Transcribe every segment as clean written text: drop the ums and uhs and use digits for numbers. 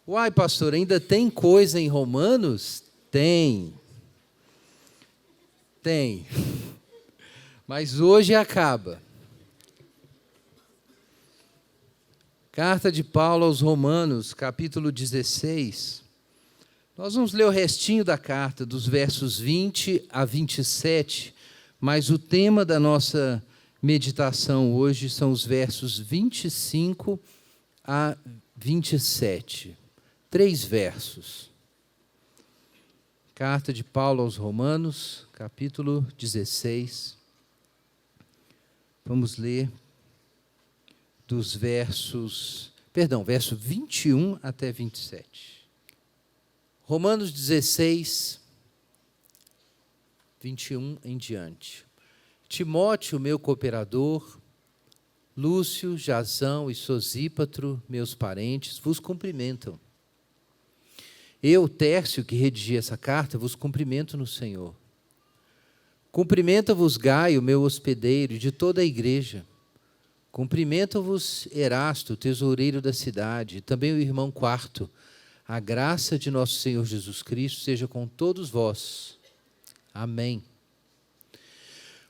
Uai, pastor, ainda tem coisa em Romanos? Tem. Tem. Mas hoje acaba. Carta de Paulo aos Romanos, capítulo 16. Nós vamos ler o restinho da carta, dos versos 20 a 27, mas o tema da nossa meditação hoje são os versos 25 a 27. 3 versos. Carta de Paulo aos Romanos, capítulo 16. Vamos ler dos verso 21 até 27. Romanos 16, 21 em diante. Timóteo, meu cooperador, Lúcio, Jasão e Sosípatro, meus parentes, vos cumprimentam. Eu, Tércio, que redigi essa carta, vos cumprimento no Senhor. Cumprimenta-vos Gaio, meu hospedeiro, e de toda a igreja. Cumprimenta-vos Erasto, tesoureiro da cidade, e também o irmão Quarto. A graça de nosso Senhor Jesus Cristo seja com todos vós. Amém.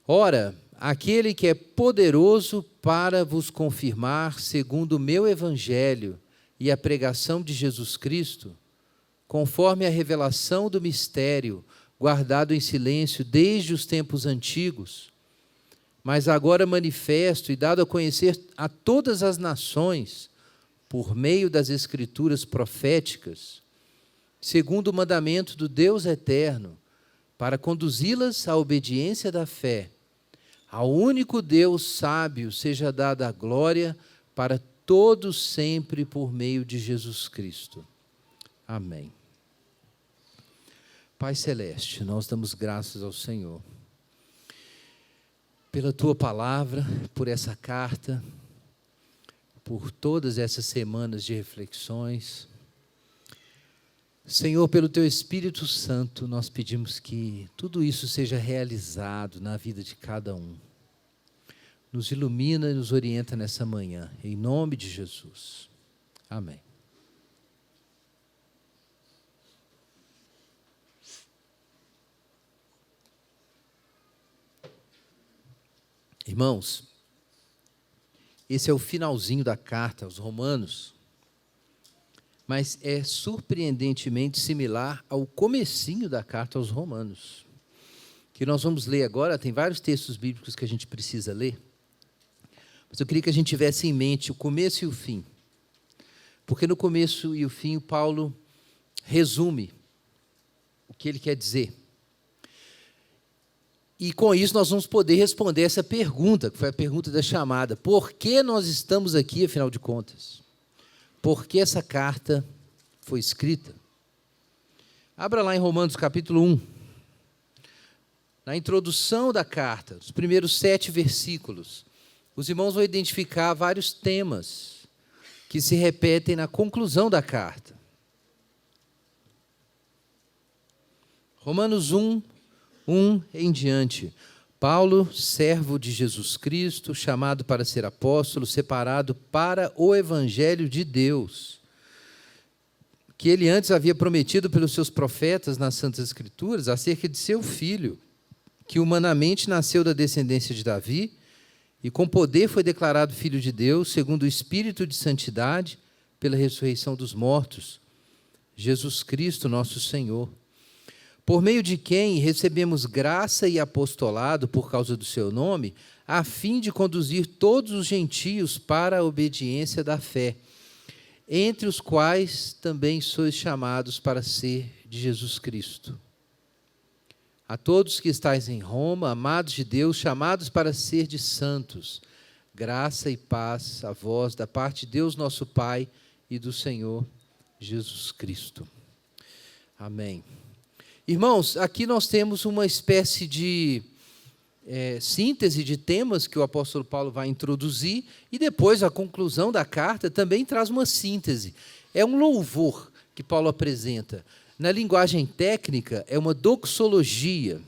Ora, aquele que é poderoso para vos confirmar, segundo o meu evangelho e a pregação de Jesus Cristo, conforme a revelação do mistério, guardado em silêncio desde os tempos antigos, mas agora manifesto e dado a conhecer a todas as nações, por meio das escrituras proféticas, segundo o mandamento do Deus eterno, para conduzi-las à obediência da fé. Ao único Deus sábio seja dada a glória para todos sempre por meio de Jesus Cristo. Amém. Pai Celeste, nós damos graças ao Senhor pela Tua palavra, por essa carta, por todas essas semanas de reflexões. Senhor, pelo Teu Espírito Santo, nós pedimos que tudo isso seja realizado na vida de cada um. Nos ilumina e nos orienta nessa manhã, em nome de Jesus. Amém. Irmãos, esse é o finalzinho da carta aos Romanos, mas é surpreendentemente similar ao comecinho da carta aos Romanos, que nós vamos ler agora. Tem vários textos bíblicos que a gente precisa ler, mas eu queria que a gente tivesse em mente o começo e o fim, porque no começo e o fim Paulo resume o que ele quer dizer. E com isso nós vamos poder responder essa pergunta, que foi a pergunta da chamada. Por que nós estamos aqui, afinal de contas? Por que essa carta foi escrita? Abra lá em Romanos capítulo 1. Na introdução da carta, os primeiros 7 versículos, os irmãos vão identificar vários temas que se repetem na conclusão da carta. Romanos 1 em diante. Paulo, servo de Jesus Cristo, chamado para ser apóstolo, separado para o evangelho de Deus, que ele antes havia prometido pelos seus profetas nas Santas Escrituras, acerca de seu filho, que humanamente nasceu da descendência de Davi, e com poder foi declarado filho de Deus, segundo o Espírito de santidade, pela ressurreição dos mortos, Jesus Cristo, nosso Senhor, por meio de quem recebemos graça e apostolado por causa do seu nome, a fim de conduzir todos os gentios para a obediência da fé, entre os quais também sois chamados para ser de Jesus Cristo. A todos que estáis em Roma, amados de Deus, chamados para ser de santos, graça e paz a vós da parte de Deus nosso Pai e do Senhor Jesus Cristo. Amém. Irmãos, aqui nós temos uma espécie de síntese de temas que o apóstolo Paulo vai introduzir, e depois a conclusão da carta também traz uma síntese. É um louvor que Paulo apresenta. Na linguagem técnica, é uma doxologia.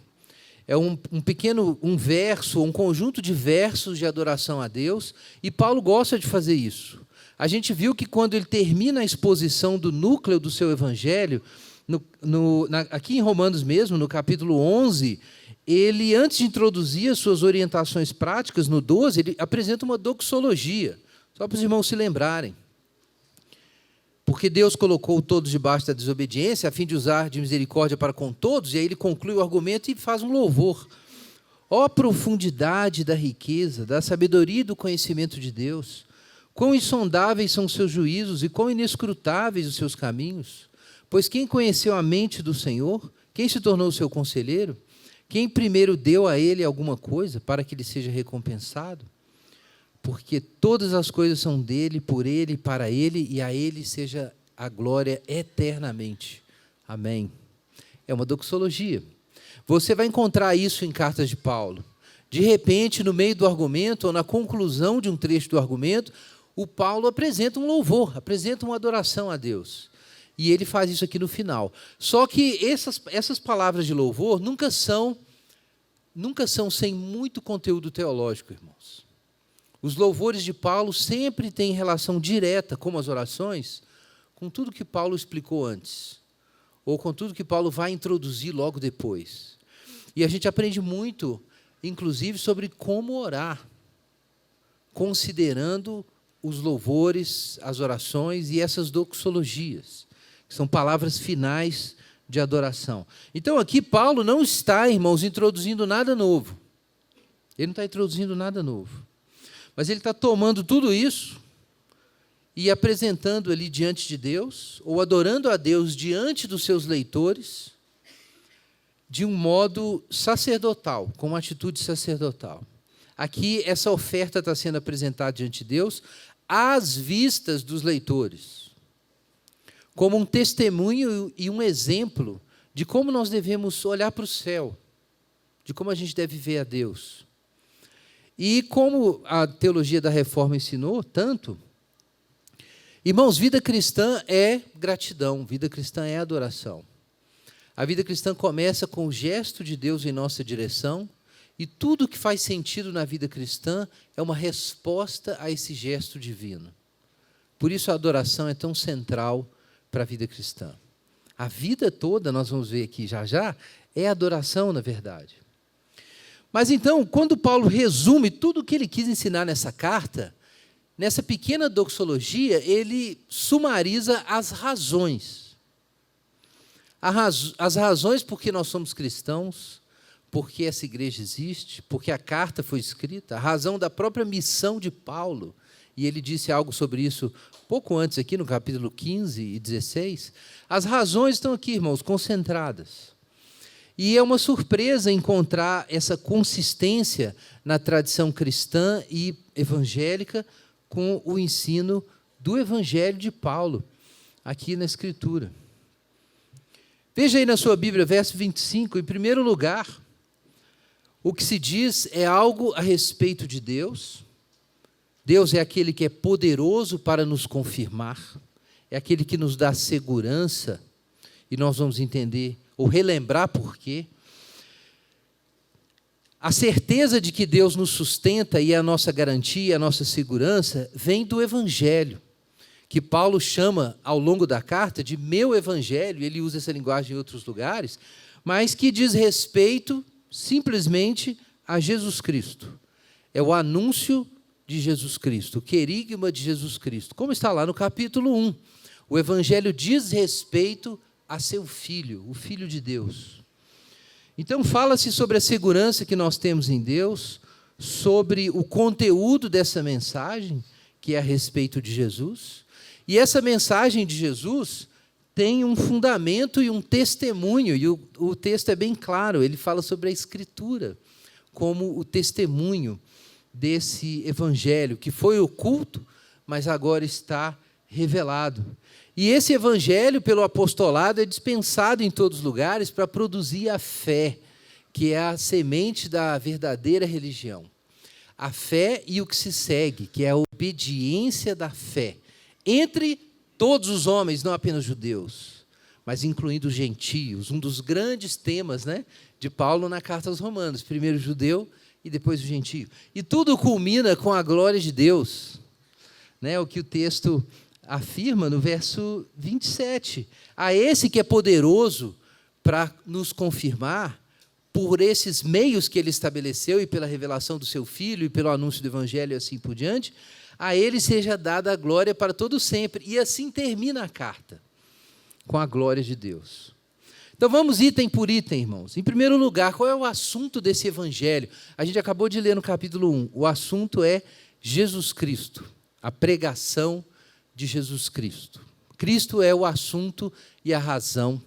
É um verso, um conjunto de versos de adoração a Deus, e Paulo gosta de fazer isso. A gente viu que quando ele termina a exposição do núcleo do seu evangelho, aqui em Romanos mesmo, no capítulo 11, ele, antes de introduzir as suas orientações práticas, no 12, ele apresenta uma doxologia, só para os irmãos se lembrarem. Porque Deus colocou todos debaixo da desobediência, a fim de usar de misericórdia para com todos, e aí ele conclui o argumento e faz um louvor. Ó profundidade da riqueza, da sabedoria e do conhecimento de Deus! Quão insondáveis são os seus juízos e quão inescrutáveis os seus caminhos! Pois quem conheceu a mente do Senhor? Quem se tornou seu conselheiro? Quem primeiro deu a ele alguma coisa para que ele seja recompensado? Porque todas as coisas são dele, por ele, para ele, e a ele seja a glória eternamente. Amém. É uma doxologia. Você vai encontrar isso em cartas de Paulo. De repente, no meio do argumento, ou na conclusão de um trecho do argumento, o Paulo apresenta um louvor, apresenta uma adoração a Deus. E ele faz isso aqui no final. Só que essas palavras de louvor nunca são sem muito conteúdo teológico, irmãos. Os louvores de Paulo sempre têm relação direta, como as orações, com tudo que Paulo explicou antes, ou com tudo que Paulo vai introduzir logo depois. E a gente aprende muito, inclusive, sobre como orar, considerando os louvores, as orações e essas doxologias, que são palavras finais de adoração. Então, aqui, Paulo não está, irmãos, introduzindo nada novo. Ele não está introduzindo nada novo. Mas ele está tomando tudo isso e apresentando ali diante de Deus, ou adorando a Deus diante dos seus leitores, de um modo sacerdotal, com uma atitude sacerdotal. Aqui, essa oferta está sendo apresentada diante de Deus às vistas dos leitores, como um testemunho e um exemplo de como nós devemos olhar para o céu, de como a gente deve ver a Deus. E como a teologia da Reforma ensinou tanto, irmãos, vida cristã é gratidão, vida cristã é adoração. A vida cristã começa com o gesto de Deus em nossa direção, e tudo que faz sentido na vida cristã é uma resposta a esse gesto divino. Por isso a adoração é tão central para a vida cristã. A vida toda, nós vamos ver aqui já, é adoração, na verdade. Mas então, quando Paulo resume tudo o que ele quis ensinar nessa carta, nessa pequena doxologia, ele sumariza as razões. As razões por que nós somos cristãos, por que essa igreja existe, porque a carta foi escrita, a razão da própria missão de Paulo, e ele disse algo sobre isso pouco antes, aqui no capítulo 15 e 16, as razões estão aqui, irmãos, concentradas. E é uma surpresa encontrar essa consistência na tradição cristã e evangélica com o ensino do Evangelho de Paulo, aqui na Escritura. Veja aí na sua Bíblia, verso 25, em primeiro lugar, o que se diz é algo a respeito de Deus. Deus é aquele que é poderoso para nos confirmar, é aquele que nos dá segurança, e nós vamos entender, ou relembrar por quê. A certeza de que Deus nos sustenta e é a nossa garantia, a nossa segurança, vem do Evangelho, que Paulo chama ao longo da carta de meu Evangelho, ele usa essa linguagem em outros lugares, mas que diz respeito simplesmente a Jesus Cristo. É o anúncio de Jesus Cristo, o querigma de Jesus Cristo, como está lá no capítulo 1. O Evangelho diz respeito a seu Filho, o Filho de Deus. Então, fala-se sobre a segurança que nós temos em Deus, sobre o conteúdo dessa mensagem, que é a respeito de Jesus. E essa mensagem de Jesus tem um fundamento e um testemunho, e o texto é bem claro, ele fala sobre a Escritura, como o testemunho desse Evangelho, que foi oculto, mas agora está revelado. E esse evangelho, pelo apostolado, é dispensado em todos os lugares para produzir a fé, que é a semente da verdadeira religião. A fé e o que se segue, que é a obediência da fé, entre todos os homens, não apenas judeus, mas incluindo os gentios, um dos grandes temas, né, de Paulo na carta aos Romanos, primeiro o judeu e depois o gentio. E tudo culmina com a glória de Deus. né, o que o texto afirma no verso 27. A esse que é poderoso para nos confirmar, por esses meios que ele estabeleceu e pela revelação do seu Filho e pelo anúncio do Evangelho e assim por diante, a ele seja dada a glória para todo sempre. E assim termina a carta, com a glória de Deus. Então vamos item por item, irmãos. Em primeiro lugar, qual é o assunto desse Evangelho? A gente acabou de ler no capítulo 1. O assunto é Jesus Cristo, a pregação de Jesus Cristo. Cristo é o assunto e a razão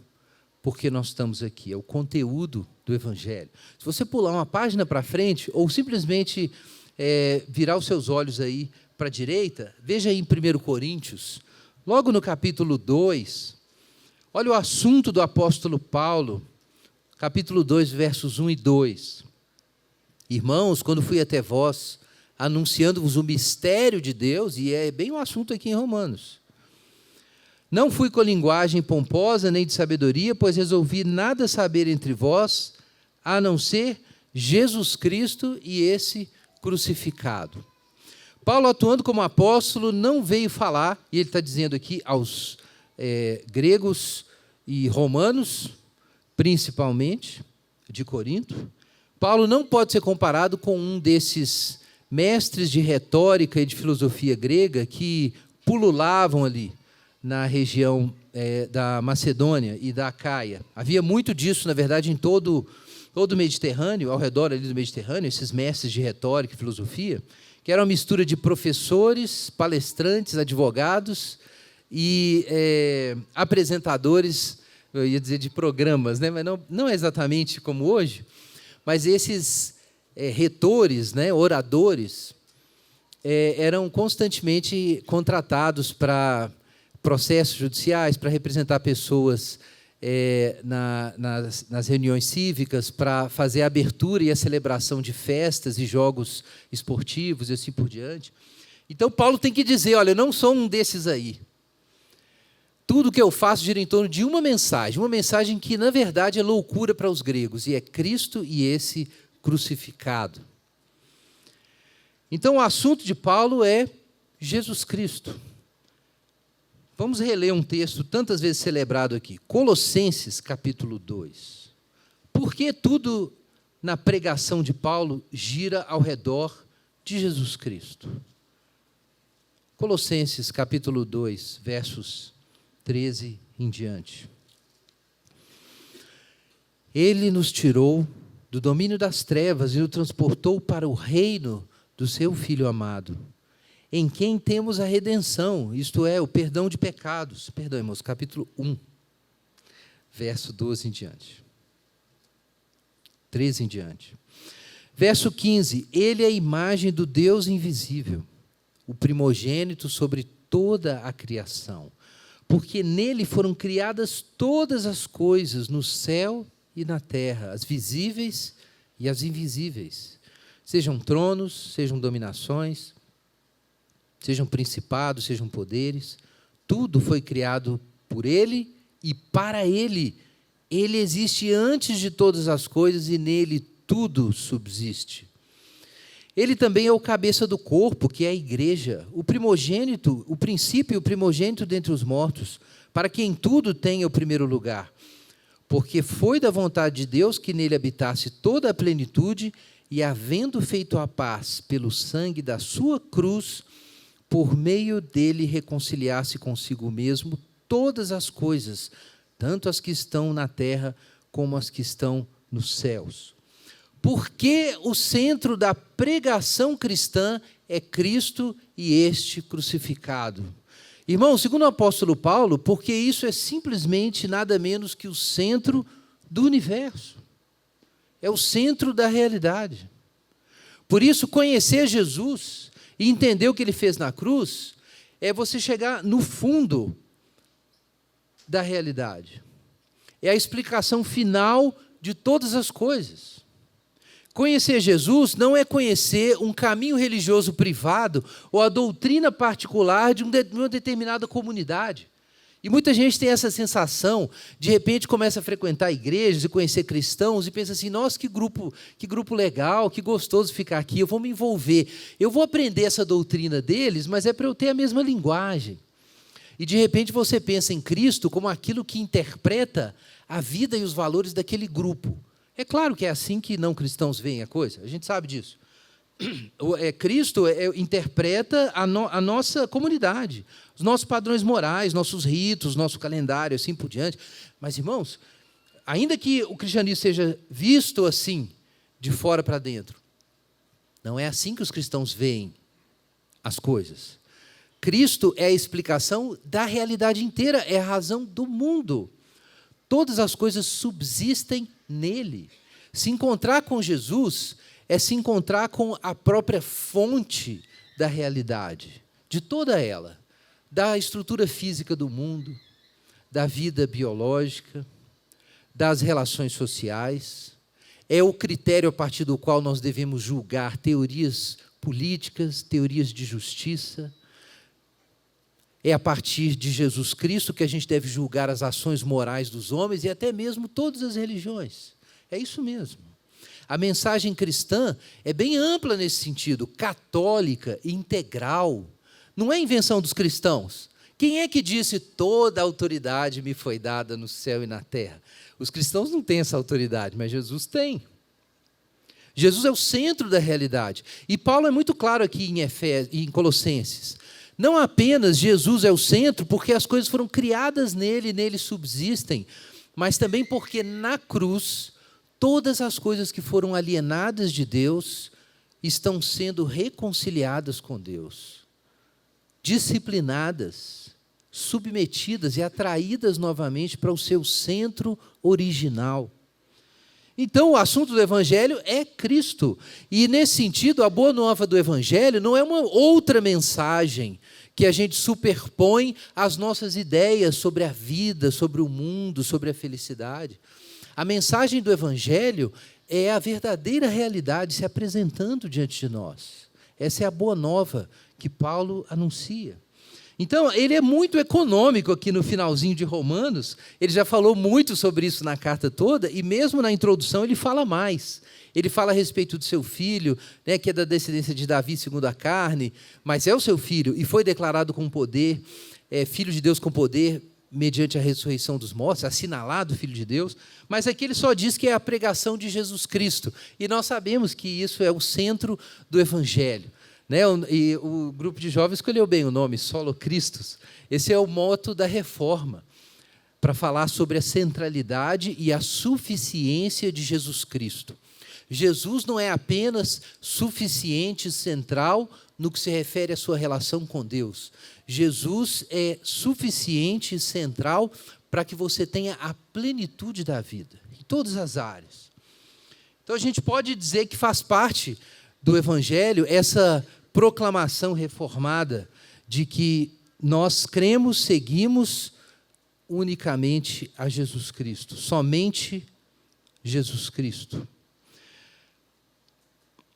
porque nós estamos aqui, é o conteúdo do Evangelho. Se você pular uma página para frente, ou simplesmente virar os seus olhos aí para a direita, veja aí em 1 Coríntios, logo no capítulo 2, olha o assunto do apóstolo Paulo, capítulo 2, versos 1 e 2. Irmãos, quando fui até vós, anunciando-vos o mistério de Deus, e é bem o assunto aqui em Romanos, não fui com linguagem pomposa nem de sabedoria, pois resolvi nada saber entre vós, a não ser Jesus Cristo e esse crucificado. Paulo, atuando como apóstolo, não veio falar, e ele está dizendo aqui aos gregos e romanos, principalmente, de Corinto, Paulo não pode ser comparado com um desses mestres de retórica e de filosofia grega que pululavam ali na região da Macedônia e da Acaia. Havia muito disso, na verdade, em todo o Mediterrâneo, ao redor ali do Mediterrâneo, esses mestres de retórica e filosofia, que era uma mistura de professores, palestrantes, advogados e apresentadores, eu ia dizer de programas, né? Mas não é exatamente como hoje, mas esses retores, né, oradores, eram constantemente contratados para processos judiciais, para representar pessoas nas reuniões cívicas, para fazer a abertura e a celebração de festas e jogos esportivos e assim por diante. Então, Paulo tem que dizer, olha, eu não sou um desses aí. Tudo que eu faço gira em torno de uma mensagem que, na verdade, é loucura para os gregos, e é Cristo e esse crucificado. Então, o assunto de Paulo é Jesus Cristo. Vamos reler um texto tantas vezes celebrado aqui. Colossenses, capítulo 2. Por que tudo na pregação de Paulo gira ao redor de Jesus Cristo? Colossenses, capítulo 2, versos 13 em diante. Ele nos tirou do domínio das trevas e nos transportou para o reino do seu Filho amado, em quem temos a redenção, isto é, o perdão de pecados. Perdão, irmãos, capítulo 1, verso 12 em diante. 13 em diante. Verso 15, ele é a imagem do Deus invisível, o primogênito sobre toda a criação, porque nele foram criadas todas as coisas, no céu e na terra, as visíveis e as invisíveis, sejam tronos, sejam dominações, sejam principados, sejam poderes, tudo foi criado por ele e para ele. Ele existe antes de todas as coisas e nele tudo subsiste. Ele também é o cabeça do corpo, que é a igreja, o primogênito, o princípio e o primogênito dentre os mortos, para que em tudo tenha o primeiro lugar. Porque foi da vontade de Deus que nele habitasse toda a plenitude e, havendo feito a paz pelo sangue da sua cruz, por meio dele reconciliasse consigo mesmo todas as coisas, tanto as que estão na terra como as que estão nos céus. Porque o centro da pregação cristã é Cristo e este crucificado. Irmão, segundo o apóstolo Paulo, porque isso é simplesmente nada menos que o centro do universo. É o centro da realidade. Por isso, conhecer Jesus e entender o que ele fez na cruz é você chegar no fundo da realidade. É a explicação final de todas as coisas. Conhecer Jesus não é conhecer um caminho religioso privado ou a doutrina particular de uma determinada comunidade. E muita gente tem essa sensação, de repente começa a frequentar igrejas e conhecer cristãos e pensa assim, nossa, que grupo legal, que gostoso ficar aqui, eu vou me envolver. Eu vou aprender essa doutrina deles, mas é para eu ter a mesma linguagem. E de repente você pensa em Cristo como aquilo que interpreta a vida e os valores daquele grupo. É claro que é assim que não cristãos veem a coisa, a gente sabe disso. Cristo interpreta a nossa comunidade, os nossos padrões morais, nossos ritos, nosso calendário, assim por diante. Mas, irmãos, ainda que o cristianismo seja visto assim, de fora para dentro, não é assim que os cristãos veem as coisas. Cristo é a explicação da realidade inteira, é a razão do mundo. Todas as coisas subsistem nele. Se encontrar com Jesus é se encontrar com a própria fonte da realidade, de toda ela, da estrutura física do mundo, da vida biológica, das relações sociais. É o critério a partir do qual nós devemos julgar teorias políticas, teorias de justiça. É a partir de Jesus Cristo que a gente deve julgar as ações morais dos homens e até mesmo todas as religiões. É isso mesmo. A mensagem cristã é bem ampla nesse sentido, católica, integral. Não é invenção dos cristãos. Quem é que disse toda a autoridade me foi dada no céu e na terra? Os cristãos não têm essa autoridade, mas Jesus tem. Jesus é o centro da realidade. E Paulo é muito claro aqui em Colossenses. Não apenas Jesus é o centro, porque as coisas foram criadas nele, nele subsistem, mas também porque na cruz todas as coisas que foram alienadas de Deus estão sendo reconciliadas com Deus, disciplinadas, submetidas e atraídas novamente para o seu centro original. Então, o assunto do Evangelho é Cristo. E, nesse sentido, a boa nova do Evangelho não é uma outra mensagem que a gente superpõe às nossas ideias sobre a vida, sobre o mundo, sobre a felicidade. A mensagem do Evangelho é a verdadeira realidade se apresentando diante de nós. Essa é a boa nova que Paulo anuncia. Então, ele é muito econômico aqui no finalzinho de Romanos, ele já falou muito sobre isso na carta toda, e mesmo na introdução ele fala mais. Ele fala a respeito do seu filho, né, que é da descendência de Davi segundo a carne, mas é o seu filho, e foi declarado com poder, filho de Deus com poder, mediante a ressurreição dos mortos, assinalado Filho de Deus, mas aqui ele só diz que é a pregação de Jesus Cristo, e nós sabemos que isso é o centro do Evangelho. Né? E o grupo de jovens escolheu bem o nome, Solo Christus. Esse é o moto da reforma, para falar sobre a centralidade e a suficiência de Jesus Cristo. Jesus não é apenas suficiente, central, no que se refere à sua relação com Deus. Jesus é suficiente e central para que você tenha a plenitude da vida, em todas as áreas. Então, a gente pode dizer que faz parte do Evangelho essa proclamação reformada de que nós cremos, seguimos unicamente a Jesus Cristo, somente Jesus Cristo.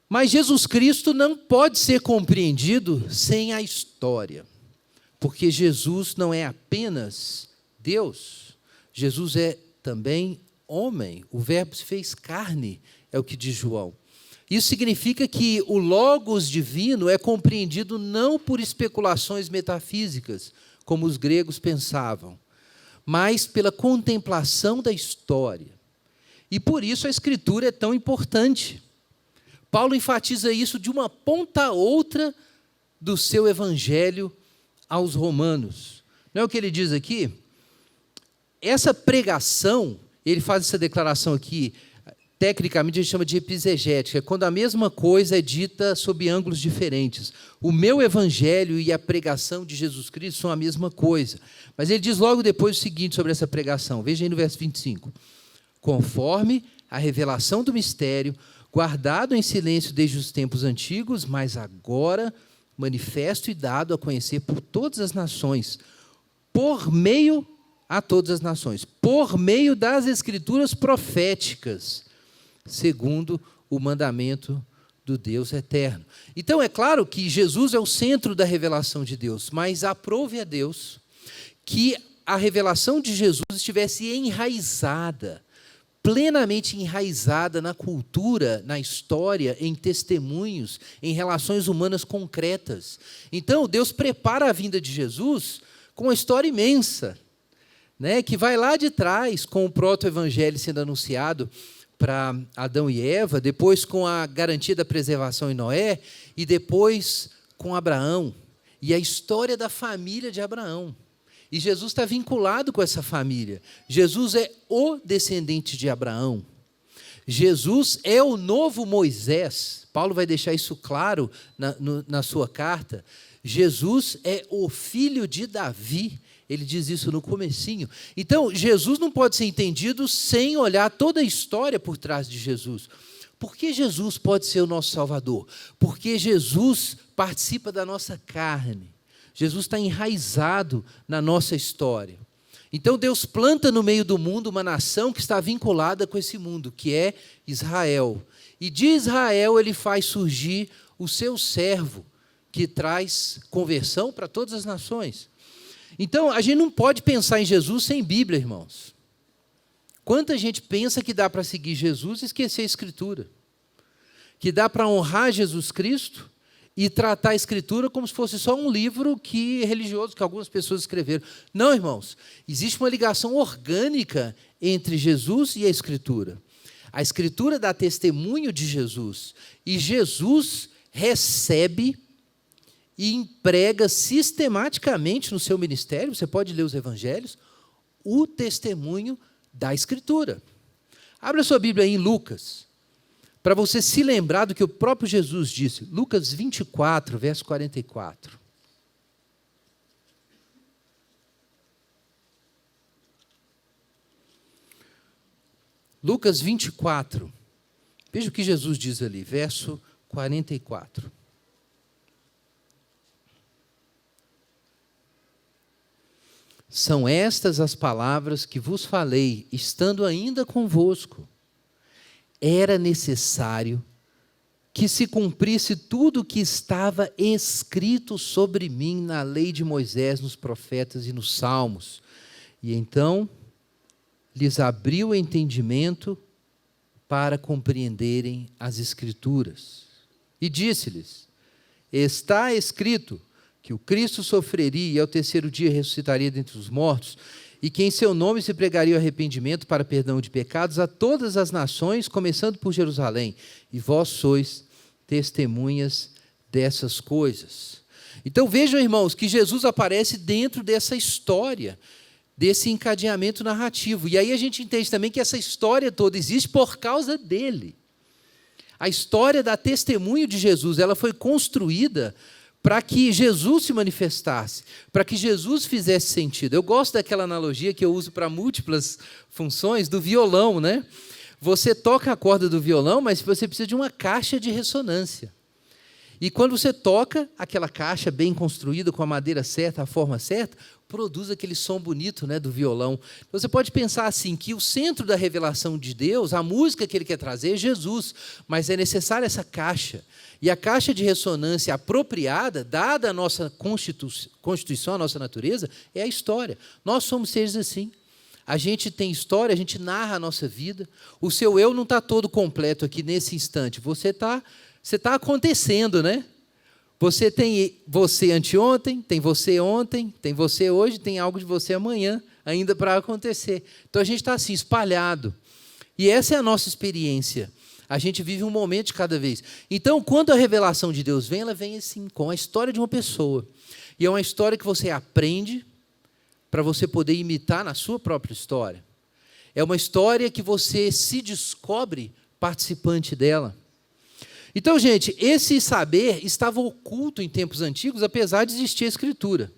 Mas Jesus Cristo não pode ser compreendido sem a história, porque Jesus não é apenas Deus, Jesus é também homem, o Verbo se fez carne, é o que diz João. Isso significa que o Logos divino é compreendido não por especulações metafísicas, como os gregos pensavam, mas pela contemplação da história. E por isso a Escritura é tão importante. Paulo enfatiza isso de uma ponta a outra do seu Evangelho aos Romanos. Não é o que ele diz aqui? Essa pregação, ele faz essa declaração aqui, tecnicamente a gente chama de epizegética, quando a mesma coisa é dita sob ângulos diferentes. O meu Evangelho e a pregação de Jesus Cristo são a mesma coisa. Mas ele diz logo depois o seguinte sobre essa pregação, veja aí no verso 25. Conforme a revelação do mistério, guardado em silêncio desde os tempos antigos, mas agora manifesto e dado a conhecer por todas as nações, por meio das Escrituras proféticas, segundo o mandamento do Deus eterno. Então, é claro que Jesus é o centro da revelação de Deus, mas aprove a Deus que a revelação de Jesus estivesse enraizada, plenamente enraizada na cultura, na história, em testemunhos, em relações humanas concretas. Então, Deus prepara a vinda de Jesus com uma história imensa, né, que vai lá de trás, com o proto-evangelho sendo anunciado para Adão e Eva, depois com a garantia da preservação em Noé, e depois com Abraão, e a história da família de Abraão. E Jesus está vinculado com essa família. Jesus é o descendente de Abraão. Jesus é o novo Moisés. Paulo vai deixar isso claro na sua carta. Jesus é o filho de Davi. Ele diz isso no comecinho. Então, Jesus não pode ser entendido sem olhar toda a história por trás de Jesus. Por que Jesus pode ser o nosso Salvador? Porque Jesus participa da nossa carne. Jesus está enraizado na nossa história. Então, Deus planta no meio do mundo uma nação que está vinculada com esse mundo, que é Israel. E de Israel ele faz surgir o seu servo, que traz conversão para todas as nações. Então, a gente não pode pensar em Jesus sem Bíblia, irmãos. Quanta gente pensa que dá para seguir Jesus e esquecer a Escritura? Que dá para honrar Jesus Cristo e tratar a Escritura como se fosse só um livro religioso que algumas pessoas escreveram. Não, irmãos. Existe uma ligação orgânica entre Jesus e a Escritura. A Escritura dá testemunho de Jesus. E Jesus recebe e emprega sistematicamente no seu ministério, você pode ler os evangelhos, o testemunho da Escritura. Abra sua Bíblia aí em Lucas, para você se lembrar do que o próprio Jesus disse. Lucas 24, verso 44. Lucas 24. Veja o que Jesus diz ali, verso 44. São estas as palavras que vos falei, estando ainda convosco. Era necessário que se cumprisse tudo o que estava escrito sobre mim na lei de Moisés, nos profetas e nos salmos. E então lhes abriu o entendimento para compreenderem as Escrituras. E disse-lhes: está escrito que o Cristo sofreria e ao terceiro dia ressuscitaria dentre os mortos, e que em seu nome se pregaria o arrependimento para perdão de pecados a todas as nações, começando por Jerusalém. E vós sois testemunhas dessas coisas. Então vejam, irmãos, que Jesus aparece dentro dessa história, desse encadeamento narrativo. E aí a gente entende também que essa história toda existe por causa dele. A história dá testemunho de Jesus, ela foi construída para que Jesus se manifestasse, para que Jesus fizesse sentido. Eu gosto daquela analogia que eu uso para múltiplas funções do violão, né? Você toca a corda do violão, mas você precisa de uma caixa de ressonância. E quando você toca aquela caixa bem construída, com a madeira certa, a forma certa, produz aquele som bonito, né, do violão. Você pode pensar assim, que o centro da revelação de Deus, a música que ele quer trazer é Jesus, mas é necessária essa caixa. E a caixa de ressonância apropriada, dada a nossa constituição, a nossa natureza, é a história. Nós somos seres assim. A gente tem história, a gente narra a nossa vida. O seu eu não está todo completo aqui nesse instante. Você está acontecendo, né? Você tem você anteontem, tem você ontem, tem você hoje, tem algo de você amanhã ainda para acontecer. Então a gente está assim, espalhado. E essa é a nossa experiência. A gente vive um momento de cada vez. Então, quando a revelação de Deus vem, ela vem assim, com a história de uma pessoa. E é uma história que você aprende para você poder imitar na sua própria história. É uma história que você se descobre participante dela. Então, gente, esse saber estava oculto em tempos antigos, apesar de existir a Escritura.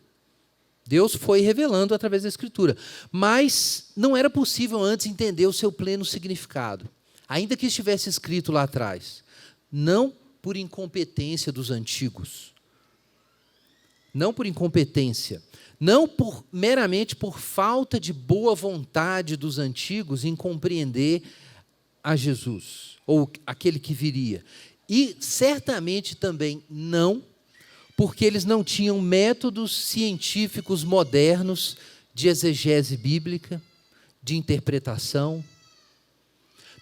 Deus foi revelando através da Escritura. Mas não era possível antes entender o seu pleno significado. Ainda que estivesse escrito lá atrás. Não por incompetência dos antigos. Não por incompetência. Não meramente por falta de boa vontade dos antigos em compreender a Jesus, ou aquele que viria. E certamente também não, porque eles não tinham métodos científicos modernos de exegese bíblica, de interpretação.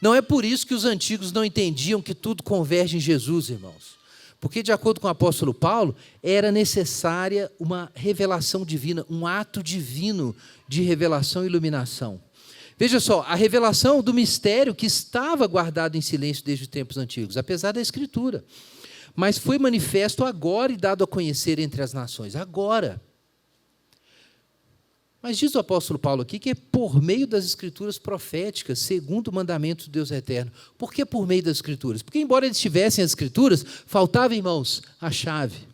Não é por isso que os antigos não entendiam que tudo converge em Jesus, irmãos. Porque, de acordo com o apóstolo Paulo, era necessária uma revelação divina, um ato divino de revelação e iluminação. Veja só, a revelação do mistério que estava guardado em silêncio desde os tempos antigos, apesar da Escritura, mas foi manifesto agora e dado a conhecer entre as nações, agora. Mas diz o apóstolo Paulo aqui que é por meio das Escrituras proféticas, segundo o mandamento do Deus eterno. Por que por meio das Escrituras? Porque, embora eles tivessem as Escrituras, faltava, irmãos, a chave.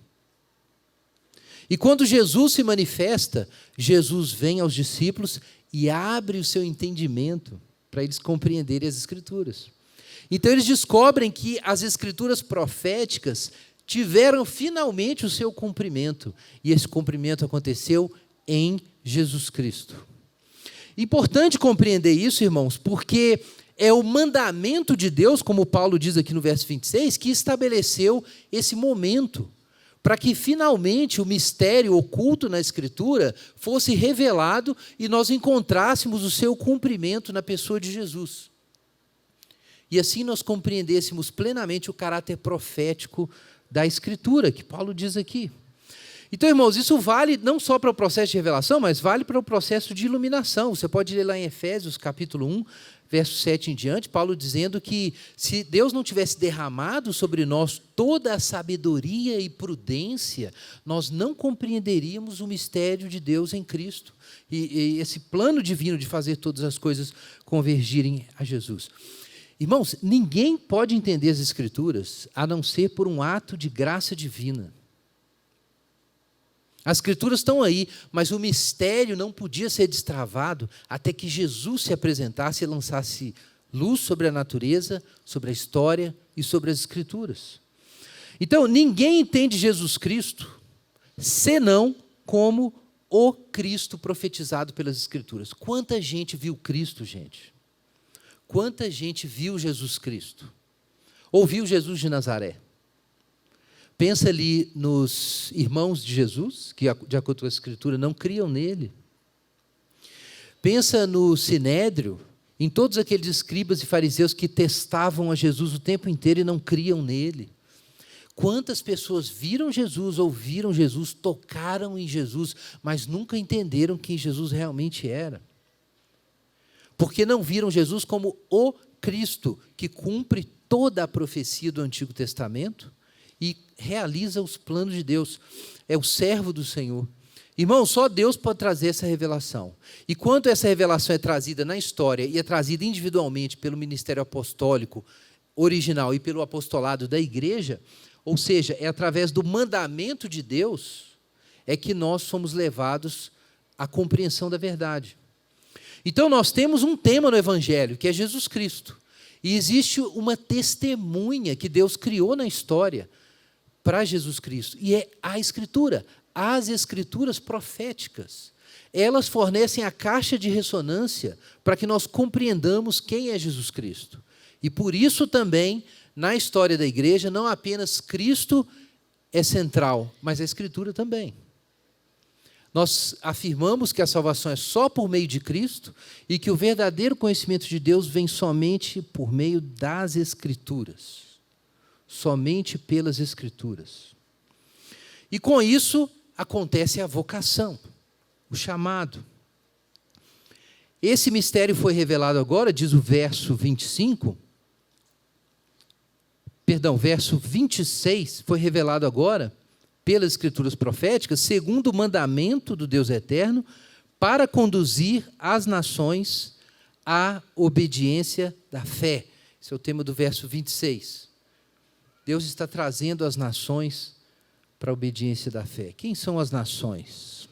E quando Jesus se manifesta, Jesus vem aos discípulos e abre o seu entendimento para eles compreenderem as Escrituras. Então, eles descobrem que as Escrituras proféticas tiveram finalmente o seu cumprimento. E esse cumprimento aconteceu em Jesus Cristo. Importante compreender isso, irmãos, porque é o mandamento de Deus, como Paulo diz aqui no verso 26, que estabeleceu esse momento, para que finalmente o mistério oculto na Escritura fosse revelado e nós encontrássemos o seu cumprimento na pessoa de Jesus. E assim nós compreendêssemos plenamente o caráter profético da Escritura, que Paulo diz aqui. Então, irmãos, isso vale não só para o processo de revelação, mas vale para o processo de iluminação. Você pode ler lá em Efésios, capítulo 1, verso 7 em diante, Paulo dizendo que se Deus não tivesse derramado sobre nós toda a sabedoria e prudência, nós não compreenderíamos o mistério de Deus em Cristo. E esse plano divino de fazer todas as coisas convergirem a Jesus. Irmãos, ninguém pode entender as Escrituras a não ser por um ato de graça divina. As Escrituras estão aí, mas o mistério não podia ser destravado até que Jesus se apresentasse e lançasse luz sobre a natureza, sobre a história e sobre as Escrituras. Então, ninguém entende Jesus Cristo senão como o Cristo profetizado pelas Escrituras. Quanta gente viu Cristo, gente? Quanta gente viu Jesus Cristo? Ouviu Jesus de Nazaré? Pensa ali nos irmãos de Jesus, que, de acordo com a Escritura, não criam nele. Pensa no Sinédrio, em todos aqueles escribas e fariseus que testavam a Jesus o tempo inteiro e não criam nele. Quantas pessoas viram Jesus, ouviram Jesus, tocaram em Jesus, mas nunca entenderam quem Jesus realmente era. Porque não viram Jesus como o Cristo, que cumpre toda a profecia do Antigo Testamento, e realiza os planos de Deus. É o servo do Senhor. Irmão, só Deus pode trazer essa revelação. E quando essa revelação é trazida na história e é trazida individualmente pelo ministério apostólico original e pelo apostolado da igreja, ou seja, é através do mandamento de Deus, é que nós somos levados à compreensão da verdade. Então, nós temos um tema no Evangelho, que é Jesus Cristo. E existe uma testemunha que Deus criou na história para Jesus Cristo, e é a Escritura, as Escrituras proféticas. Elas fornecem a caixa de ressonância para que nós compreendamos quem é Jesus Cristo. E por isso também, na história da igreja, não apenas Cristo é central, mas a Escritura também. Nós afirmamos que a salvação é só por meio de Cristo e que o verdadeiro conhecimento de Deus vem somente por meio das Escrituras. Somente pelas Escrituras. E com isso acontece a vocação, o chamado. Esse mistério foi revelado agora, diz o verso 26, foi revelado agora pelas Escrituras proféticas, segundo o mandamento do Deus eterno, para conduzir as nações à obediência da fé. Esse é o tema do verso 26. Deus está trazendo as nações para a obediência da fé. Quem são as nações?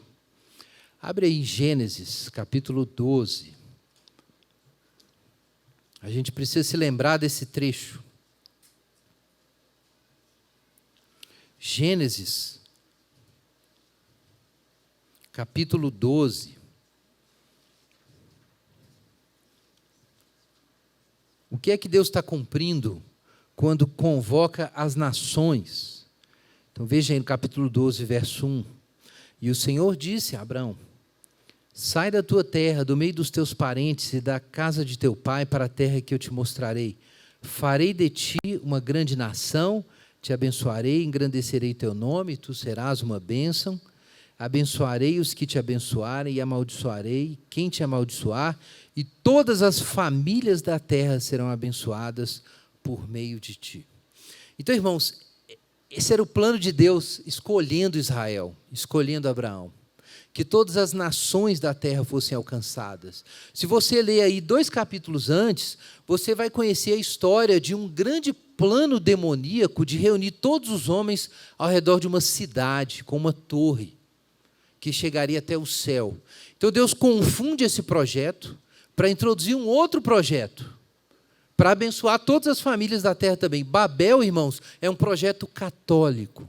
Abre aí Gênesis, capítulo 12. A gente precisa se lembrar desse trecho. Gênesis, capítulo 12. O que é que Deus está cumprindo quando convoca as nações? Então veja aí no capítulo 12, verso 1. E o Senhor disse a Abrão: sai da tua terra, do meio dos teus parentes e da casa de teu pai, para a terra que eu te mostrarei. Farei de ti uma grande nação, te abençoarei, engrandecerei teu nome, tu serás uma bênção. Abençoarei os que te abençoarem e amaldiçoarei quem te amaldiçoar, e todas as famílias da terra serão abençoadas por meio de ti. Então, irmãos, esse era o plano de Deus, escolhendo Israel, escolhendo Abraão, que todas as nações da terra fossem alcançadas. Se você ler aí 2 capítulos antes, você vai conhecer a história de um grande plano demoníaco de reunir todos os homens ao redor de uma cidade, com uma torre, que chegaria até o céu. Então Deus confunde esse projeto para introduzir um outro projeto, para abençoar todas as famílias da terra também. Babel, irmãos, é um projeto católico.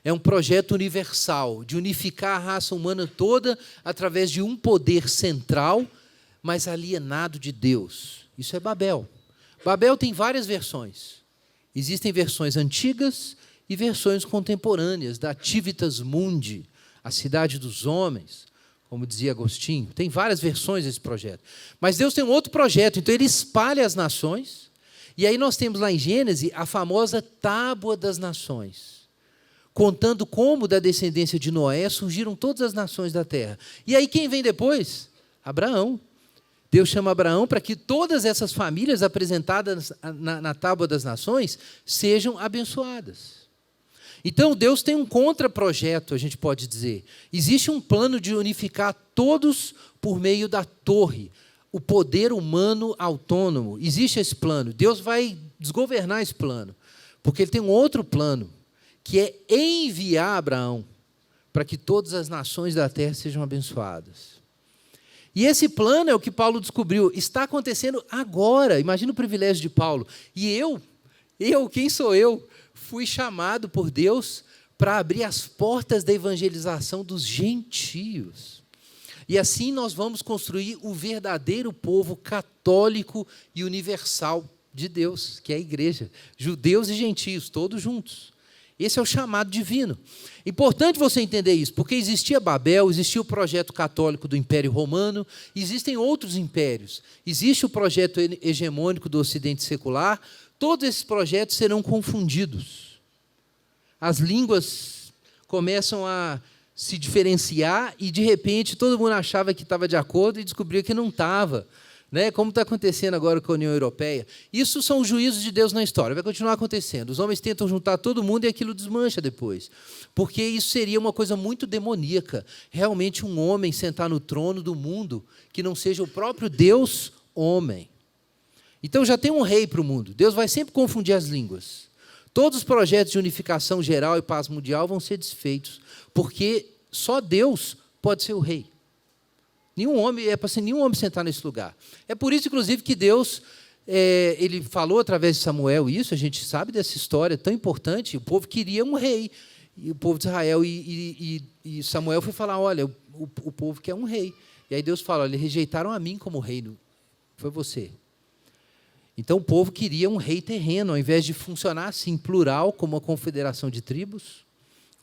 É um projeto universal, de unificar a raça humana toda através de um poder central, mas alienado de Deus. Isso é Babel. Babel tem várias versões. Existem versões antigas e versões contemporâneas, da Civitas Mundi, a cidade dos homens, como dizia Agostinho. Tem várias versões desse projeto. Mas Deus tem um outro projeto, então Ele espalha as nações, e aí nós temos lá em Gênesis a famosa Tábua das Nações, contando como da descendência de Noé surgiram todas as nações da terra. E aí quem vem depois? Abraão. Deus chama Abraão para que todas essas famílias apresentadas na Tábua das Nações sejam abençoadas. Então, Deus tem um contraprojeto, a gente pode dizer. Existe um plano de unificar todos por meio da torre, o poder humano autônomo. Existe esse plano. Deus vai desgovernar esse plano, porque Ele tem um outro plano, que é enviar Abraão para que todas as nações da terra sejam abençoadas. E esse plano é o que Paulo descobriu, está acontecendo agora. Imagina o privilégio de Paulo. E quem sou eu? Fui chamado por Deus para abrir as portas da evangelização dos gentios. E assim nós vamos construir o verdadeiro povo católico e universal de Deus, que é a igreja. Judeus e gentios, todos juntos. Esse é o chamado divino. Importante você entender isso, porque existia Babel, existia o projeto católico do Império Romano, existem outros impérios. Existe o projeto hegemônico do Ocidente secular. Todos esses projetos serão confundidos. As línguas começam a se diferenciar e, de repente, todo mundo achava que estava de acordo e descobriu que não estava. Né? Como está acontecendo agora com a União Europeia. Isso são os juízos de Deus na história. Vai continuar acontecendo. Os homens tentam juntar todo mundo e aquilo desmancha depois. Porque isso seria uma coisa muito demoníaca. Realmente um homem sentar no trono do mundo que não seja o próprio Deus homem. Então já tem um rei para o mundo. Deus vai sempre confundir as línguas. Todos os projetos de unificação geral e paz mundial vão ser desfeitos, porque só Deus pode ser o rei. Nenhum homem, é para ser nenhum homem sentar nesse lugar. É por isso, inclusive, que Deus, Ele falou através de Samuel isso, a gente sabe dessa história tão importante. O povo queria um rei, e o povo de Israel, e Samuel foi falar, olha, o povo quer um rei. E aí Deus fala, olha, rejeitaram a mim como rei, foi você. Então o povo queria um rei terreno, ao invés de funcionar assim, plural, como uma confederação de tribos,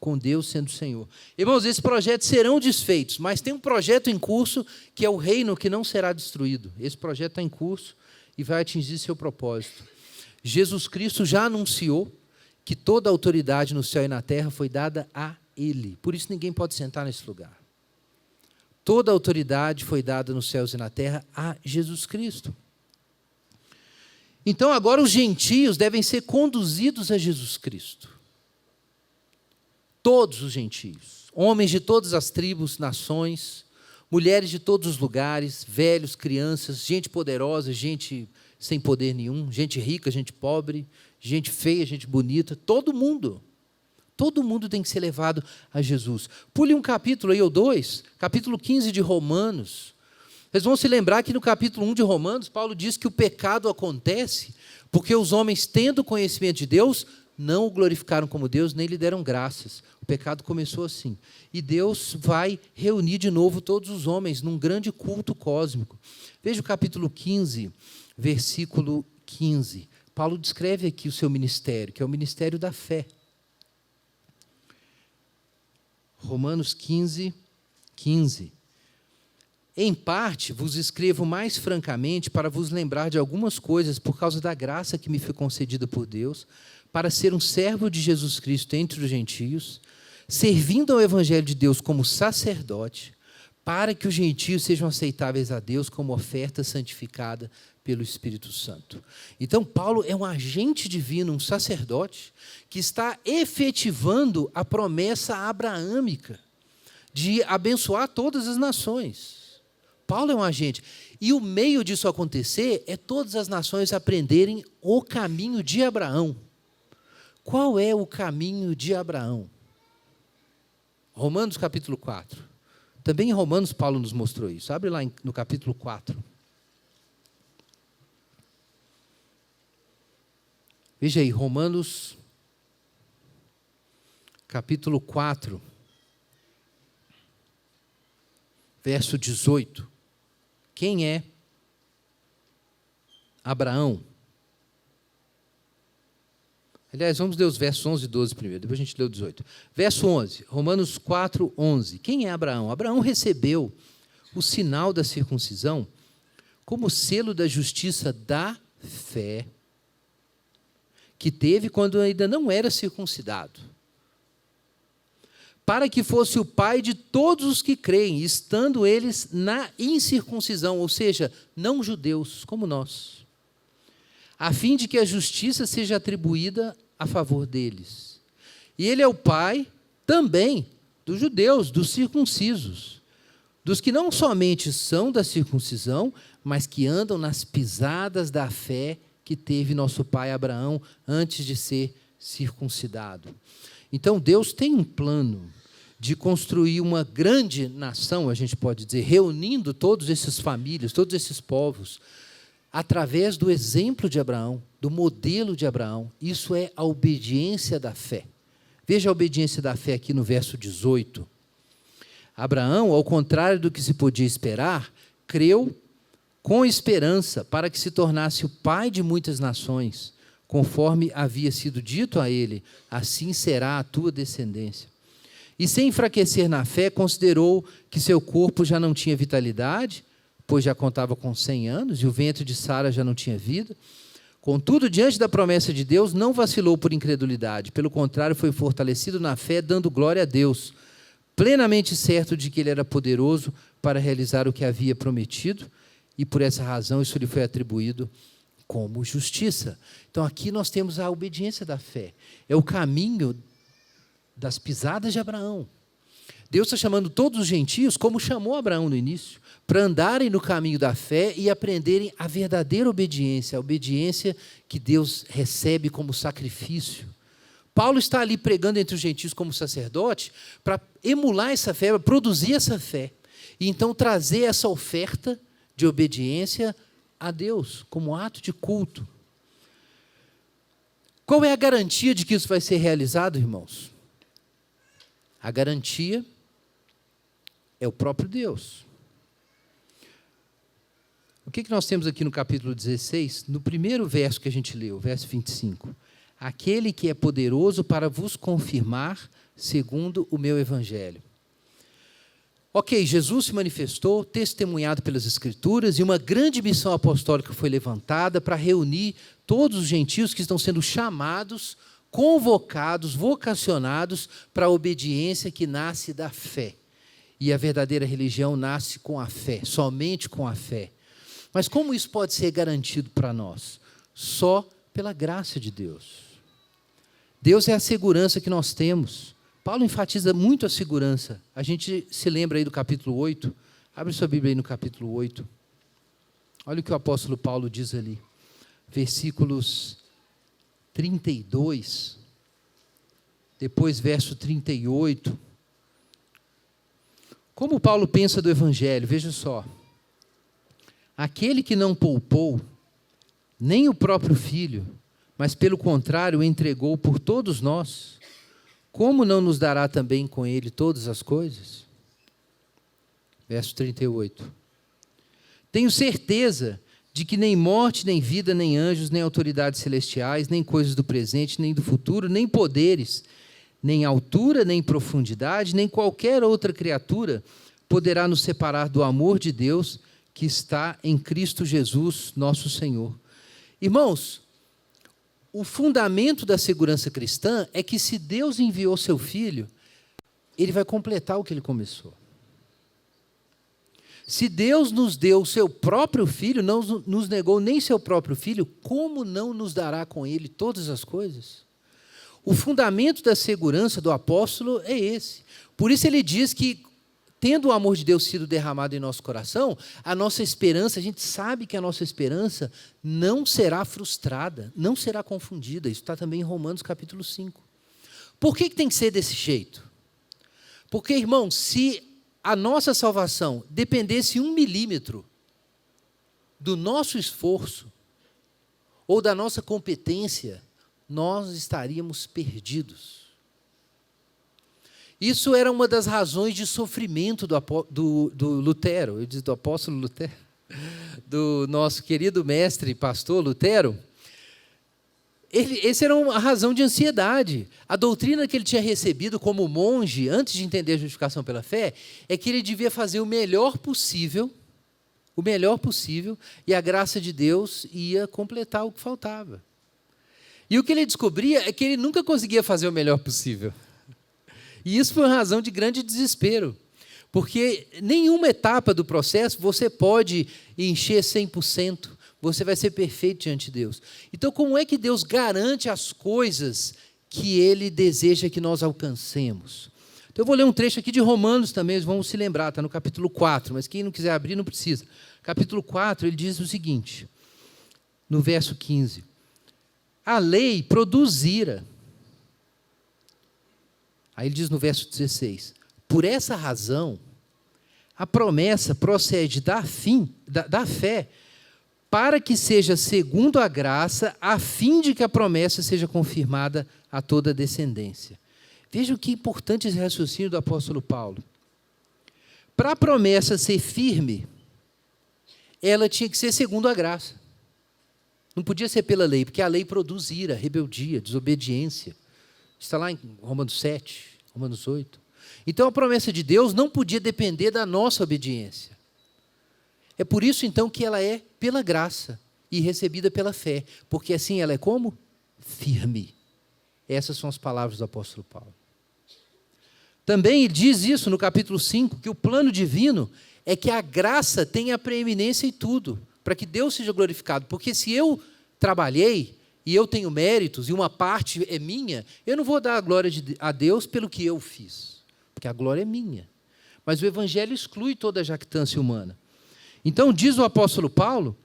com Deus sendo o Senhor. Irmãos, esses projetos serão desfeitos, mas tem um projeto em curso que é o reino que não será destruído. Esse projeto está em curso e vai atingir seu propósito. Jesus Cristo já anunciou que toda a autoridade no céu e na terra foi dada a Ele. Por isso ninguém pode sentar nesse lugar. Toda a autoridade foi dada nos céus e na terra a Jesus Cristo. Então agora os gentios devem ser conduzidos a Jesus Cristo. Todos os gentios, homens de todas as tribos, nações, mulheres de todos os lugares, velhos, crianças, gente poderosa, gente sem poder nenhum, gente rica, gente pobre, gente feia, gente bonita, todo mundo tem que ser levado a Jesus. Pule um capítulo aí ou dois, capítulo 15 de Romanos. Vocês vão se lembrar que no capítulo 1 de Romanos, Paulo diz que o pecado acontece porque os homens, tendo conhecimento de Deus, não o glorificaram como Deus, nem lhe deram graças. O pecado começou assim. E Deus vai reunir de novo todos os homens num grande culto cósmico. Veja o capítulo 15, versículo 15. Paulo descreve aqui o seu ministério, que é o ministério da fé. Romanos 15, 15. Em parte, vos escrevo mais francamente para vos lembrar de algumas coisas por causa da graça que me foi concedida por Deus, para ser um servo de Jesus Cristo entre os gentios, servindo ao Evangelho de Deus como sacerdote, para que os gentios sejam aceitáveis a Deus como oferta santificada pelo Espírito Santo. Então, Paulo é um agente divino, um sacerdote, que está efetivando a promessa abraâmica de abençoar todas as nações. Paulo é um agente. E o meio disso acontecer é todas as nações aprenderem o caminho de Abraão. Qual é o caminho de Abraão? Romanos capítulo 4. Também em Romanos Paulo nos mostrou isso. Abre lá no capítulo 4. Veja aí, Romanos capítulo 4, verso 18. Quem é Abraão? Aliás, vamos ler os versos 11 e 12 primeiro, depois a gente lê o 18. Verso 11, Romanos 4, 11. Quem é Abraão? Abraão recebeu o sinal da circuncisão como selo da justiça da fé que teve quando ainda não era circuncidado, para que fosse o pai de todos os que creem, estando eles na incircuncisão, ou seja, não judeus, como nós, a fim de que a justiça seja atribuída a favor deles. E ele é o pai também dos judeus, dos circuncisos, dos que não somente são da circuncisão, mas que andam nas pisadas da fé que teve nosso pai Abraão antes de ser circuncidado. Então, Deus tem um plano de construir uma grande nação, a gente pode dizer, reunindo todas essas famílias, todos esses povos, através do exemplo de Abraão, do modelo de Abraão. Isso é a obediência da fé. Veja a obediência da fé aqui no verso 18. Abraão, ao contrário do que se podia esperar, creu com esperança para que se tornasse o pai de muitas nações, conforme havia sido dito a ele, assim será a tua descendência. E sem enfraquecer na fé, considerou que seu corpo já não tinha vitalidade, pois já contava com 100 anos, e o ventre de Sara já não tinha vida. Contudo, diante da promessa de Deus, não vacilou por incredulidade. Pelo contrário, foi fortalecido na fé, dando glória a Deus, plenamente certo de que Ele era poderoso para realizar o que havia prometido, e por essa razão isso lhe foi atribuído como justiça. Então, aqui nós temos a obediência da fé. É o caminho das pisadas de Abraão. Deus está chamando todos os gentios, como chamou Abraão no início, para andarem no caminho da fé e aprenderem a verdadeira obediência, a obediência que Deus recebe como sacrifício. Paulo está ali pregando entre os gentios como sacerdote para emular essa fé, para produzir essa fé, e então trazer essa oferta de obediência a Deus, como ato de culto. Qual é a garantia de que isso vai ser realizado, irmãos? A garantia é o próprio Deus. O que nós temos aqui no capítulo 16? No primeiro verso que a gente leu, verso 25. Aquele que é poderoso para vos confirmar segundo o meu evangelho. Ok, Jesus se manifestou, testemunhado pelas Escrituras, e uma grande missão apostólica foi levantada para reunir todos os gentios que estão sendo chamados, convocados, vocacionados para a obediência que nasce da fé. E a verdadeira religião nasce com a fé, somente com a fé. Mas como isso pode ser garantido para nós? Só pela graça de Deus. Deus é a segurança que nós temos. Paulo enfatiza muito a segurança. A gente se lembra aí do capítulo 8. Abre sua Bíblia aí no capítulo 8. Olha o que o apóstolo Paulo diz ali. Versículos 32. Depois verso 38. Como Paulo pensa do evangelho? Veja só. Aquele que não poupou nem o próprio filho, mas pelo contrário o entregou por todos nós, como não nos dará também com ele todas as coisas? Verso 38. Tenho certeza de que nem morte, nem vida, nem anjos, nem autoridades celestiais, nem coisas do presente, nem do futuro, nem poderes, nem altura, nem profundidade, nem qualquer outra criatura poderá nos separar do amor de Deus que está em Cristo Jesus, nosso Senhor? Irmãos, o fundamento da segurança cristã é que se Deus enviou seu Filho, Ele vai completar o que Ele começou. Se Deus nos deu o seu próprio Filho, não nos negou nem seu próprio Filho, como não nos dará com Ele todas as coisas? O fundamento da segurança do apóstolo é esse. Por isso ele diz que, tendo o amor de Deus sido derramado em nosso coração, a nossa esperança, a gente sabe que a nossa esperança não será frustrada, não será confundida. Isso está também em Romanos capítulo 5. Por que tem que ser desse jeito? Porque, irmão, se a nossa salvação dependesse 1 milímetro do nosso esforço ou da nossa competência, nós estaríamos perdidos. Isso era uma das razões de sofrimento do Lutero, eu disse do apóstolo Lutero, do nosso querido mestre pastor Lutero. Essa era uma razão de ansiedade. A doutrina que ele tinha recebido como monge, antes de entender a justificação pela fé, é que ele devia fazer o melhor possível, e a graça de Deus ia completar o que faltava. E o que ele descobria é que ele nunca conseguia fazer o melhor possível. E isso foi uma razão de grande desespero, porque nenhuma etapa do processo você pode encher 100%, você vai ser perfeito diante de Deus. Então, como é que Deus garante as coisas que Ele deseja que nós alcancemos? Então, eu vou ler um trecho aqui de Romanos também, vamos se lembrar, está no capítulo 4, mas quem não quiser abrir não precisa. Capítulo 4, ele diz o seguinte, no verso 15, a lei produz ira. Aí ele diz no verso 16, por essa razão, a promessa procede da fé, para que seja segundo a graça, a fim de que a promessa seja confirmada a toda a descendência. Veja que importante esse raciocínio do apóstolo Paulo. Para a promessa ser firme, ela tinha que ser segundo a graça. Não podia ser pela lei, porque a lei produz ira, rebeldia, desobediência. Está lá em Romanos 7, Romanos 8. Então, a promessa de Deus não podia depender da nossa obediência. É por isso, então, que ela é pela graça e recebida pela fé. Porque assim ela é como? Firme. Essas são as palavras do apóstolo Paulo. Também ele diz isso no capítulo 5, que o plano divino é que a graça tenha a preeminência em tudo, para que Deus seja glorificado. Porque se eu trabalhei e eu tenho méritos, e uma parte é minha, eu não vou dar a glória a Deus pelo que eu fiz, porque a glória é minha. Mas o Evangelho exclui toda a jactância humana. Então, diz o apóstolo Paulo,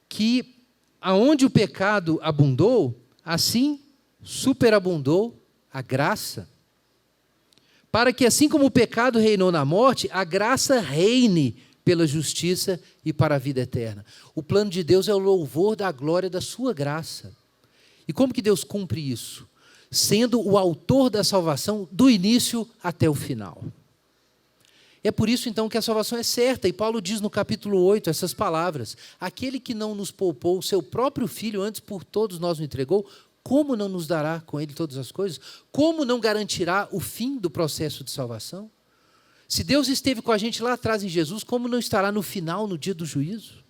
que aonde o pecado abundou, assim superabundou a graça. Para que, assim como o pecado reinou na morte, a graça reine pela justiça e para a vida eterna. O plano de Deus é o louvor da glória da sua graça. E como que Deus cumpre isso? Sendo o autor da salvação do início até o final. É por isso, então, que a salvação é certa. E Paulo diz no capítulo 8 essas palavras. Aquele que não nos poupou o seu próprio Filho, antes por todos nós o entregou, como não nos dará com ele todas as coisas? Como não garantirá o fim do processo de salvação? Se Deus esteve com a gente lá atrás em Jesus, como não estará no final, no dia do juízo?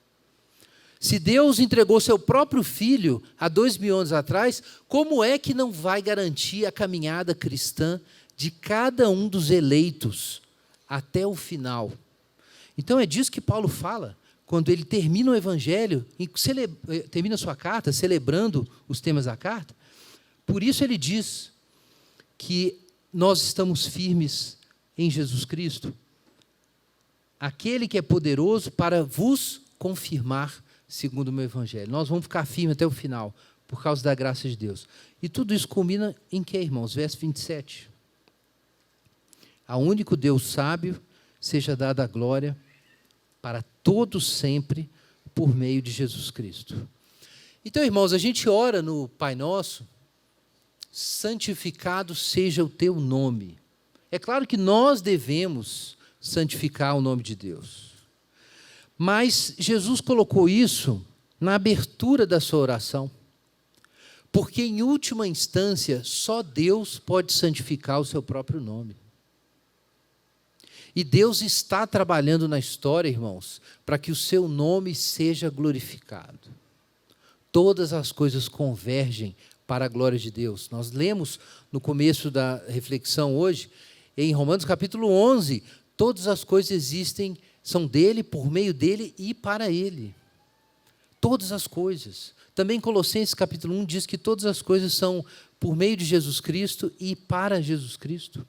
Se Deus entregou seu próprio Filho há 2000 anos atrás, como é que não vai garantir a caminhada cristã de cada um dos eleitos até o final? Então é disso que Paulo fala, quando ele termina o Evangelho, termina a sua carta, celebrando os temas da carta. Por isso ele diz que nós estamos firmes em Jesus Cristo, aquele que é poderoso para vos confirmar segundo o meu Evangelho. Nós vamos ficar firmes até o final, por causa da graça de Deus. E tudo isso culmina em quê, irmãos? Verso 27. A único Deus sábio seja dada a glória para todos sempre, por meio de Jesus Cristo. Então, irmãos, a gente ora no Pai Nosso, santificado seja o teu nome. É claro que nós devemos santificar o nome de Deus. Mas Jesus colocou isso na abertura da sua oração. Porque, em última instância, só Deus pode santificar o seu próprio nome. E Deus está trabalhando na história, irmãos, para que o seu nome seja glorificado. Todas as coisas convergem para a glória de Deus. Nós lemos no começo da reflexão hoje, em Romanos capítulo 11, todas as coisas existem, são dele, por meio dele e para ele. Todas as coisas. Também Colossenses capítulo 1 diz que todas as coisas são por meio de Jesus Cristo e para Jesus Cristo.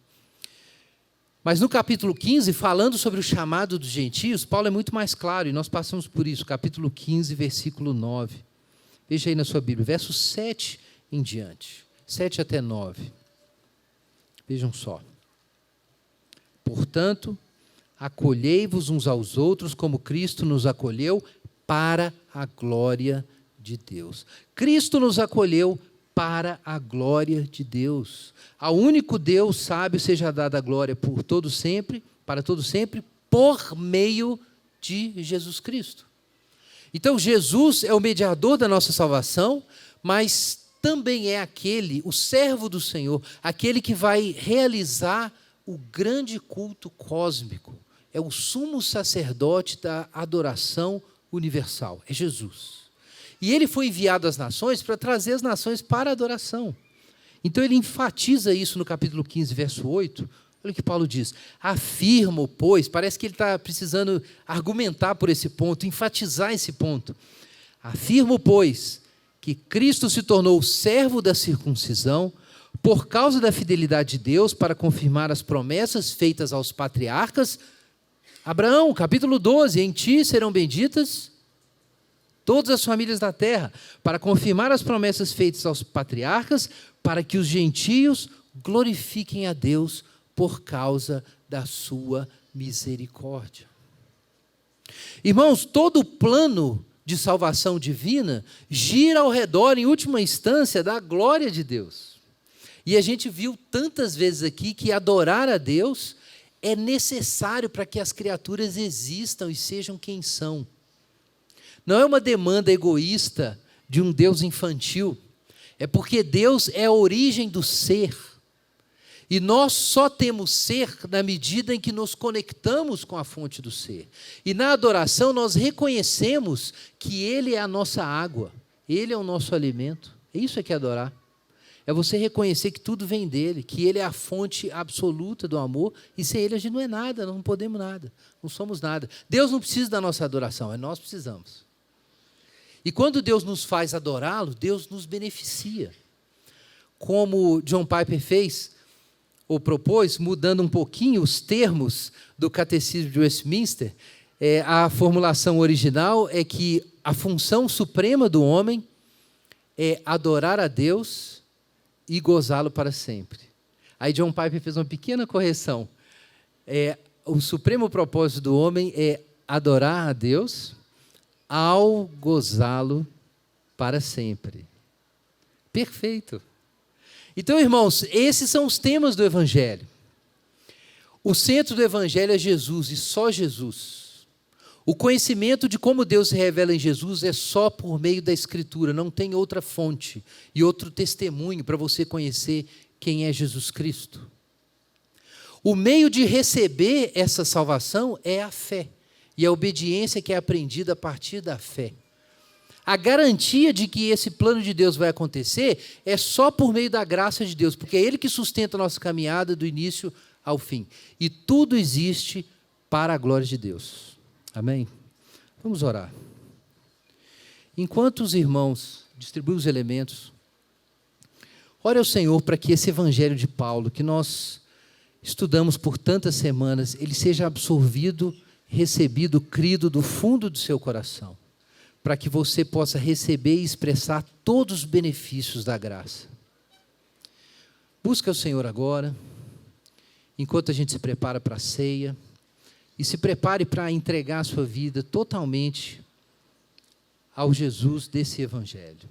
Mas no capítulo 15, falando sobre o chamado dos gentios, Paulo é muito mais claro, e nós passamos por isso, capítulo 15, versículo 9. Veja aí na sua Bíblia, verso 7 em diante, 7 até 9. Vejam só. Portanto, acolhei-vos uns aos outros, como Cristo nos acolheu, para a glória de Deus. Cristo nos acolheu para a glória de Deus. Ao único Deus sábio seja dada a glória por todo sempre, para todo sempre, por meio de Jesus Cristo. Então, Jesus é o mediador da nossa salvação, mas também é aquele, o servo do Senhor, aquele que vai realizar o grande culto cósmico. É o sumo sacerdote da adoração universal, é Jesus. E ele foi enviado às nações para trazer as nações para a adoração. Então ele enfatiza isso no capítulo 15, verso 8. Olha o que Paulo diz. Afirmo, pois, parece que ele está precisando argumentar por esse ponto, enfatizar esse ponto. Afirmo, pois, que Cristo se tornou servo da circuncisão por causa da fidelidade de Deus para confirmar as promessas feitas aos patriarcas. Abraão, capítulo 12, em ti serão benditas todas as famílias da terra, para confirmar as promessas feitas aos patriarcas, para que os gentios glorifiquem a Deus por causa da sua misericórdia. Irmãos, todo o plano de salvação divina gira ao redor, em última instância, da glória de Deus. E a gente viu tantas vezes aqui que adorar a Deus é necessário para que as criaturas existam e sejam quem são. Não é uma demanda egoísta de um Deus infantil, é porque Deus é a origem do ser. E nós só temos ser na medida em que nos conectamos com a fonte do ser. E na adoração nós reconhecemos que Ele é a nossa água, Ele é o nosso alimento. Isso é que é adorar. É você reconhecer que tudo vem dEle, que Ele é a fonte absoluta do amor, e sem Ele a gente não é nada, não podemos nada, não somos nada. Deus não precisa da nossa adoração, é nós precisamos. E quando Deus nos faz adorá-lo, Deus nos beneficia. Como John Piper fez, ou propôs, mudando um pouquinho os termos do Catecismo de Westminster, a formulação original é que a função suprema do homem é adorar a Deus e gozá-lo para sempre. Aí John Piper fez uma pequena correção. O supremo propósito do homem é adorar a Deus ao gozá-lo para sempre. Perfeito. Então, irmãos, esses são os temas do Evangelho. O centro do Evangelho é Jesus e só Jesus. O conhecimento de como Deus se revela em Jesus é só por meio da Escritura, não tem outra fonte e outro testemunho para você conhecer quem é Jesus Cristo. O meio de receber essa salvação é a fé. E a obediência que é aprendida a partir da fé. A garantia de que esse plano de Deus vai acontecer é só por meio da graça de Deus, porque é Ele que sustenta a nossa caminhada do início ao fim. E tudo existe para a glória de Deus. Amém? Vamos orar. Enquanto os irmãos distribuem os elementos, ore ao Senhor para que esse evangelho de Paulo, que nós estudamos por tantas semanas, ele seja absorvido, recebido, crido do fundo do seu coração, para que você possa receber e expressar todos os benefícios da graça. Busca o Senhor agora, enquanto a gente se prepara para a ceia, e se prepare para entregar a sua vida totalmente ao Jesus desse Evangelho.